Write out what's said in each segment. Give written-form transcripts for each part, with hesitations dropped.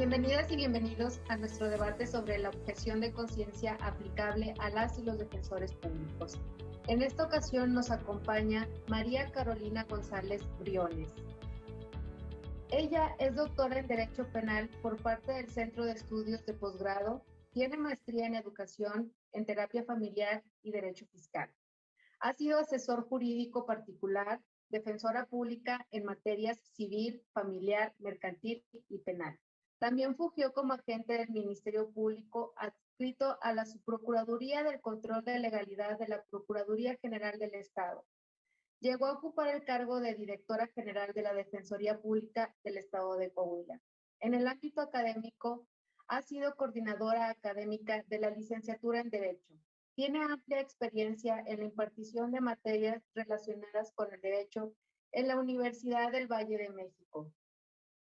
Bienvenidas y bienvenidos a nuestro debate sobre la objeción de conciencia aplicable a las y los defensores públicos. En esta ocasión nos acompaña María Carolina González Briones. Ella es doctora en Derecho Penal por parte del Centro de Estudios de Posgrado, tiene maestría en Educación, en Terapia Familiar y Derecho Fiscal. Ha sido asesor jurídico particular, defensora pública en materias civil, familiar, mercantil y penal. También fungió como agente del Ministerio Público adscrito a la Subprocuraduría del Control de Legalidad de la Procuraduría General del Estado. Llegó a ocupar el cargo de directora general de la Defensoría Pública del Estado de Coahuila. En el ámbito académico, ha sido coordinadora académica de la licenciatura en Derecho. Tiene amplia experiencia en la impartición de materias relacionadas con el derecho en la Universidad del Valle de México.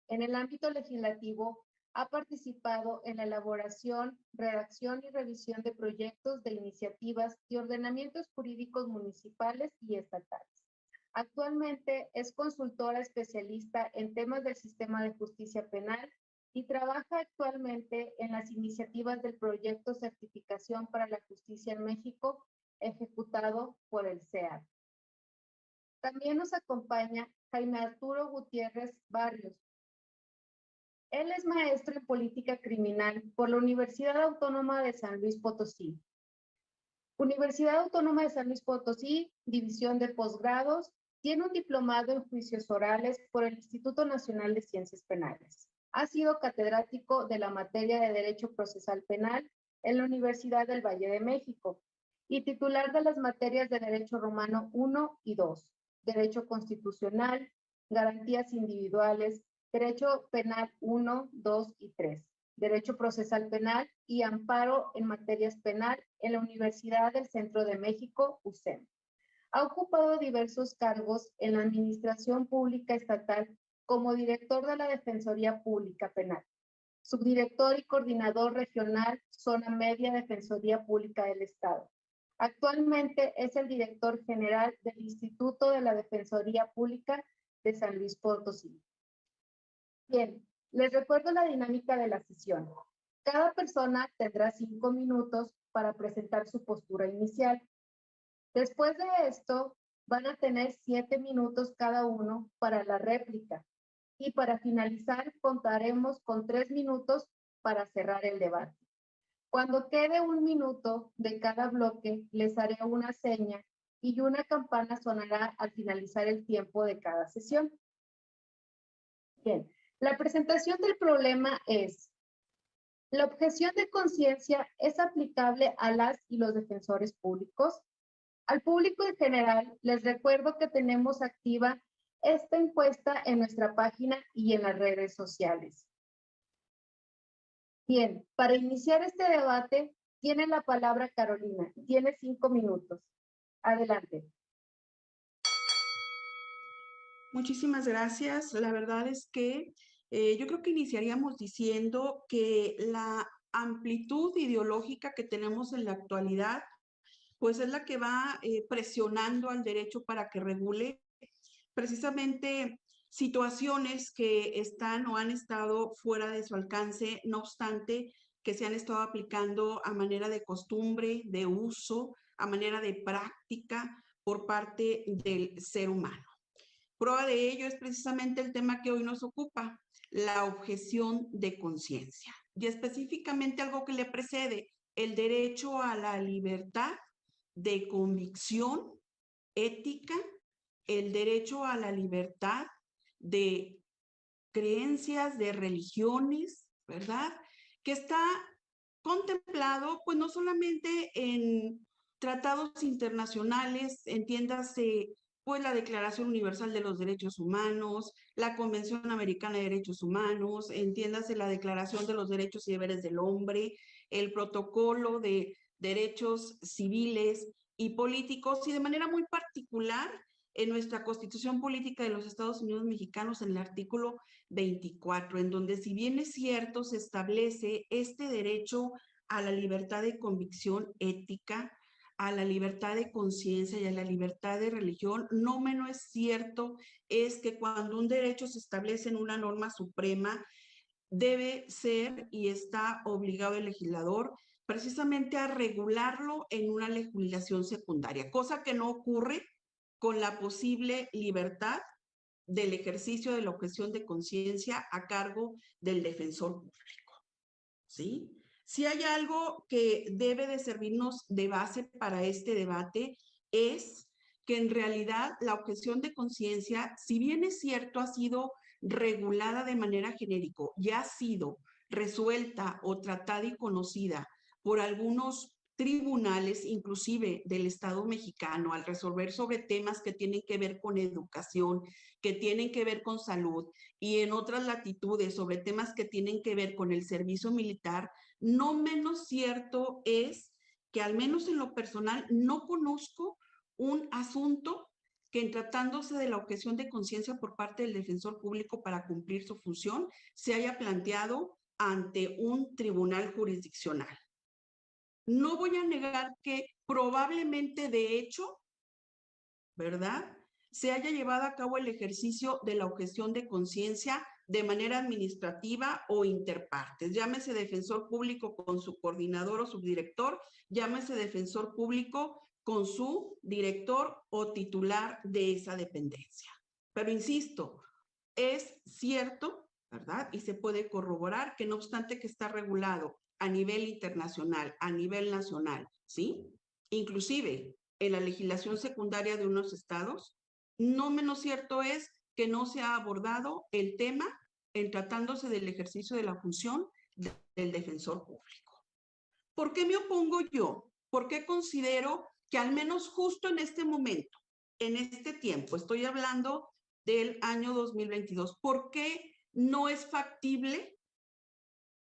En el ámbito legislativo, ha participado en la elaboración, redacción y revisión de proyectos de iniciativas y ordenamientos jurídicos municipales y estatales. Actualmente es consultora especialista en temas del sistema de justicia penal y trabaja actualmente en las iniciativas del proyecto Certificación para la Justicia en México, ejecutado por el CEAD. También nos acompaña Jaime Arturo Gutiérrez Barrios. Él es maestro en política criminal por la Universidad Autónoma de San Luis Potosí. Universidad Autónoma de San Luis Potosí, División de Posgrados, tiene un diplomado en juicios orales por el Instituto Nacional de Ciencias Penales. Ha sido catedrático de la materia de Derecho Procesal Penal en la Universidad del Valle de México y titular de las materias de Derecho Romano 1 y 2, Derecho Constitucional, Garantías Individuales, Derecho Penal 1, 2 y 3, Derecho Procesal Penal y Amparo en Materias Penal en la Universidad del Centro de México, UCEM. Ha ocupado diversos cargos en la Administración Pública Estatal como director de la Defensoría Pública Penal, subdirector y coordinador regional Zona Media Defensoría Pública del Estado. Actualmente es el director general del Instituto de la Defensoría Pública de San Luis Potosí. Bien, les recuerdo la dinámica de la sesión. Cada persona tendrá 5 minutos para presentar su postura inicial. Después de esto, van a tener 7 minutos cada uno para la réplica. Y para finalizar, contaremos con 3 minutos para cerrar el debate. Cuando quede 1 minuto de cada bloque, les haré una seña y una campana sonará al finalizar el tiempo de cada sesión. Bien. La presentación del problema es: ¿la objeción de conciencia es aplicable a las y los defensores públicos? Al público en general, les recuerdo que tenemos activa esta encuesta en nuestra página y en las redes sociales. Bien, para iniciar este debate, tiene la palabra Carolina. Tiene 5 minutos. Adelante. Muchísimas gracias. La verdad es que yo creo que iniciaríamos diciendo que la amplitud ideológica que tenemos en la actualidad, pues es la que va presionando al derecho para que regule precisamente situaciones que están o han estado fuera de su alcance, no obstante que se han estado aplicando a manera de costumbre, de uso, a manera de práctica por parte del ser humano. Prueba de ello es precisamente el tema que hoy nos ocupa, la objeción de conciencia. Y específicamente algo que le precede, el derecho a la libertad de convicción ética, el derecho a la libertad de creencias, de religiones, ¿verdad? Que está contemplado, pues no solamente en tratados internacionales, entiéndase pues la Declaración Universal de los Derechos Humanos, la Convención Americana de Derechos Humanos, entiéndase la Declaración de los Derechos y Deberes del Hombre, el Protocolo de Derechos Civiles y Políticos, y de manera muy particular en nuestra Constitución Política de los Estados Unidos Mexicanos, en el artículo 24, en donde, si bien es cierto, se establece este derecho a la libertad de convicción ética, a la libertad de conciencia y a la libertad de religión, no menos cierto es que cuando un derecho se establece en una norma suprema, debe ser y está obligado el legislador precisamente a regularlo en una legislación secundaria, cosa que no ocurre con la posible libertad del ejercicio de la objeción de conciencia a cargo del defensor público, ¿sí? Si hay algo que debe de servirnos de base para este debate es que en realidad la objeción de conciencia, si bien es cierto, ha sido regulada de manera genérica, ya ha sido resuelta o tratada y conocida por algunos tribunales, inclusive del Estado mexicano, al resolver sobre temas que tienen que ver con educación, que tienen que ver con salud, y en otras latitudes sobre temas que tienen que ver con el servicio militar, no menos cierto es que al menos en lo personal no conozco un asunto que en tratándose de la objeción de conciencia por parte del defensor público para cumplir su función se haya planteado ante un tribunal jurisdiccional. No voy a negar que probablemente de hecho, ¿verdad?, se haya llevado a cabo el ejercicio de la objeción de conciencia de manera administrativa o interpartes. Llámese defensor público con su coordinador o subdirector, llámese defensor público con su director o titular de esa dependencia. Pero insisto, es cierto, ¿verdad? Y se puede corroborar que no obstante que está regulado a nivel internacional, a nivel nacional, ¿sí? Inclusive en la legislación secundaria de unos estados, no menos cierto es que no se ha abordado el tema en tratándose del ejercicio de la función del defensor público. ¿Por qué me opongo yo? ¿Por qué considero que al menos justo en este momento, en este tiempo, estoy hablando del año 2022, ¿por qué no es factible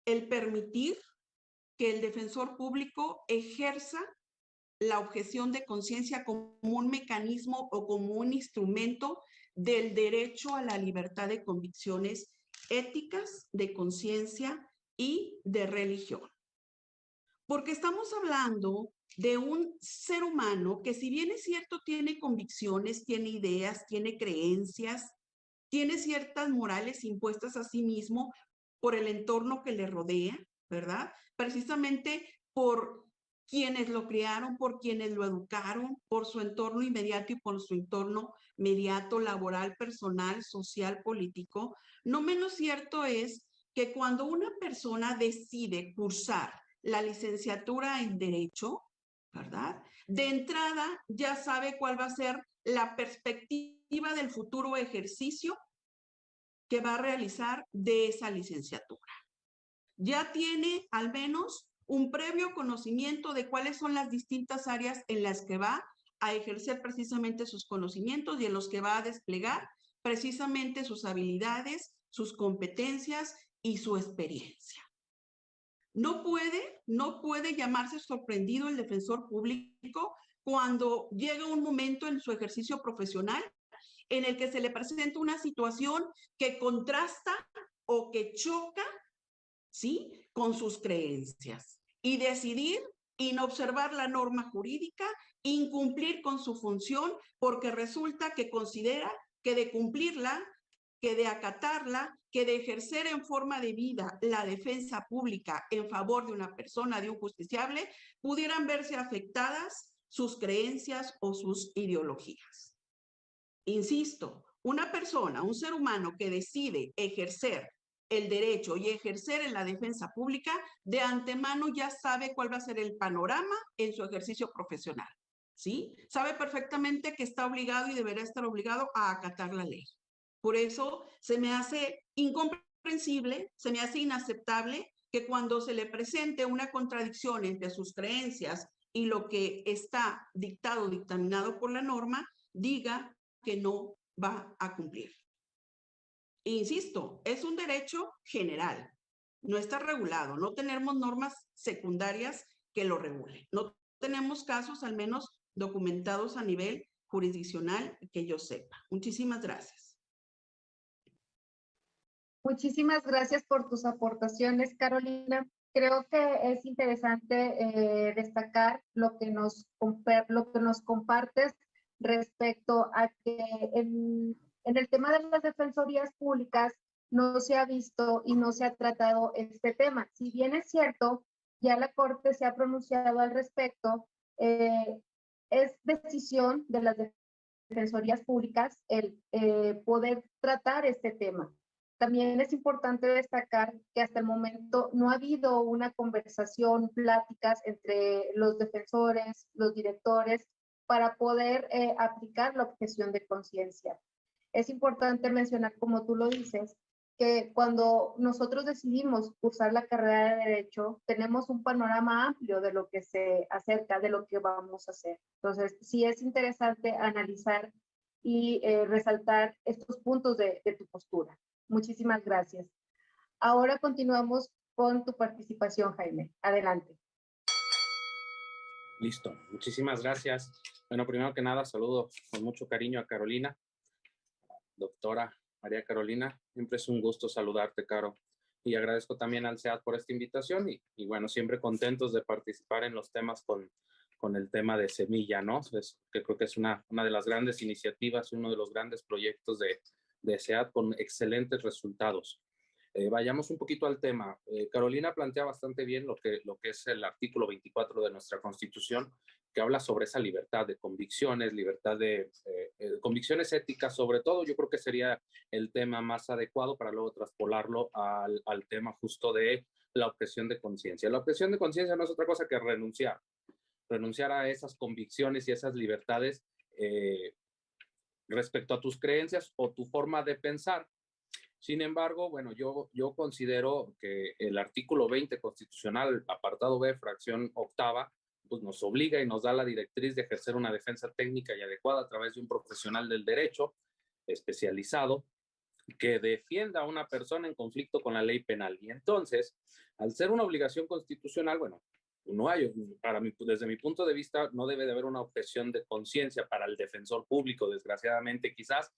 el permitir que el defensor público ejerza la objeción de conciencia como un mecanismo o como un instrumento del derecho a la libertad de convicciones éticas, de conciencia y de religión? Porque estamos hablando de un ser humano que, si bien es cierto, tiene convicciones, tiene ideas, tiene creencias, tiene ciertas morales impuestas a sí mismo por el entorno que le rodea, ¿verdad? Precisamente por quienes lo criaron, por quienes lo educaron, por su entorno inmediato y por su entorno mediato, laboral, personal, social, político. No menos cierto es que cuando una persona decide cursar la licenciatura en Derecho, ¿verdad?, de entrada ya sabe cuál va a ser la perspectiva del futuro ejercicio que va a realizar de esa licenciatura. Ya tiene al menos un previo conocimiento de cuáles son las distintas áreas en las que va a ejercer precisamente sus conocimientos y en los que va a desplegar precisamente sus habilidades, sus competencias y su experiencia. No puede llamarse sorprendido el defensor público cuando llega un momento en su ejercicio profesional en el que se le presenta una situación que contrasta o que choca, ¿sí?, con sus creencias, y decidir inobservar la norma jurídica, incumplir con su función, porque resulta que considera que de cumplirla, que de acatarla, que de ejercer en forma de vida la defensa pública en favor de una persona, de un justiciable, pudieran verse afectadas sus creencias o sus ideologías. Insisto, una persona, un ser humano que decide ejercer el derecho y ejercer en la defensa pública, de antemano ya sabe cuál va a ser el panorama en su ejercicio profesional, ¿sí? Sabe perfectamente que está obligado y deberá estar obligado a acatar la ley. Por eso se me hace incomprensible, se me hace inaceptable que cuando se le presente una contradicción entre sus creencias y lo que está dictado, dictaminado por la norma, diga que no va a cumplir. Insisto, es un derecho general, no está regulado, no tenemos normas secundarias que lo regulen, no tenemos casos al menos documentados a nivel jurisdiccional que yo sepa. Muchísimas gracias. Muchísimas gracias por tus aportaciones, Carolina. Creo que es interesante destacar lo que nos compartes respecto a que en el tema de las defensorías públicas no se ha visto y no se ha tratado este tema. Si bien es cierto, ya la Corte se ha pronunciado al respecto, es decisión de las defensorías públicas el poder tratar este tema. También es importante destacar que hasta el momento no ha habido una conversación, pláticas entre los defensores, los directores, para poder aplicar la objeción de conciencia. Es importante mencionar, como tú lo dices, que cuando nosotros decidimos cursar la carrera de Derecho, tenemos un panorama amplio de lo que se acerca, de lo que vamos a hacer. Entonces, sí es interesante analizar y resaltar estos puntos de tu postura. Muchísimas gracias. Ahora continuamos con tu participación, Jaime. Adelante. Listo, muchísimas gracias. Bueno, primero que nada, saludo con mucho cariño a Carolina, doctora María Carolina. Siempre es un gusto saludarte, Caro. Y agradezco también al SEAD por esta invitación y bueno, siempre contentos de participar en los temas con el tema de semilla, ¿no? Que creo que es una de las grandes iniciativas, uno de los grandes proyectos de SEAD con excelentes resultados. Vayamos un poquito al tema. Carolina plantea bastante bien lo que es el artículo 24 de nuestra Constitución, que habla sobre esa libertad de convicciones, libertad de convicciones éticas, sobre todo. Yo creo que sería el tema más adecuado para luego traspolarlo al tema justo de la objeción de conciencia. La objeción de conciencia no es otra cosa que renunciar a esas convicciones y esas libertades respecto a tus creencias o tu forma de pensar. Sin embargo, bueno, yo considero que el artículo 20 constitucional, apartado B, fracción octava, pues nos obliga y nos da la directriz de ejercer una defensa técnica y adecuada a través de un profesional del derecho especializado que defienda a una persona en conflicto con la ley penal. Y entonces, al ser una obligación constitucional, bueno, no hay, desde mi punto de vista, no debe de haber una objeción de conciencia para el defensor público, desgraciadamente, quizás